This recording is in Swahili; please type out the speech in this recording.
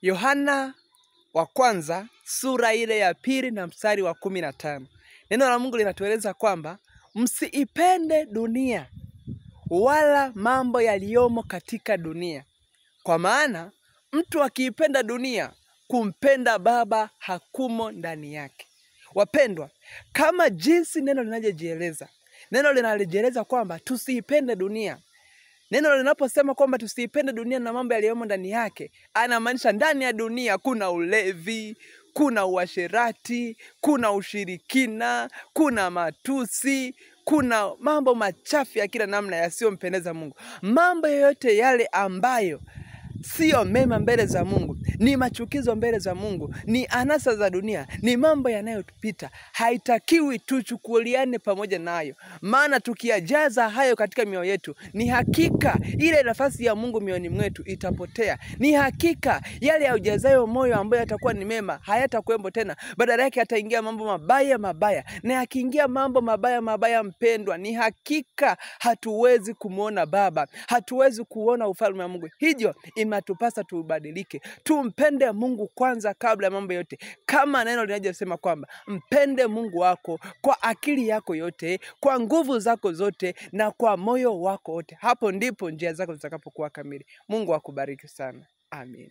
Yohana wa kwanza sura ile ya 2 na mstari wa 15. Neno la Mungu linatueleza kwamba msiipende dunia wala mambo yaliyomo katika dunia. Kwa maana mtu akiipenda dunia, kumpenda Baba hakumo ndani yake. Wapendwa, kama jinsi neno linavyojieleza, neno linalojieleza kwamba tusiipende dunia. Neno linaposema kwamba tusiipende dunia na mambo yaliyomo ndani yake, anamaanisha ndani ya dunia kuna ulevi, kuna uasherati, kuna ushirikina, kuna matusi, kuna mambo machafu ya kila namna yasiyompendeza Mungu. Mambo yote yale ambayo sio mema mbele za Mungu, ni machukizo mbele za Mungu, ni anasa za dunia, ni mambo yanayotupita. Haitakiwi tuchukuliane pamoja nayo. Maana tukiyajaza hayo katika mioyo yetu, ni hakika ile nafasi ya Mungu mioyoni mwetu itapotea. Ni hakika yale ya ujazayo moyo ambayo yatakuwa ni mema hayatakuwepo tena. Badala yake ataingia mambo mabaya mabaya. Na yakiingia mambo mabaya mabaya, mpendwa, ni hakika hatuwezi kumuona Baba, hatuwezi kuona ufalme wa Mungu. Hivyo inatupasa tubadilike. Tumpende Mungu kwanza kabla ya mambo yote. Kama neno linalosema kwamba mpende Mungu wako kwa akili yako yote, kwa nguvu zako zote na kwa moyo wako wote. Hapo ndipo njia zako zitakapokuwa kamili. Mungu akubariki sana. Amen.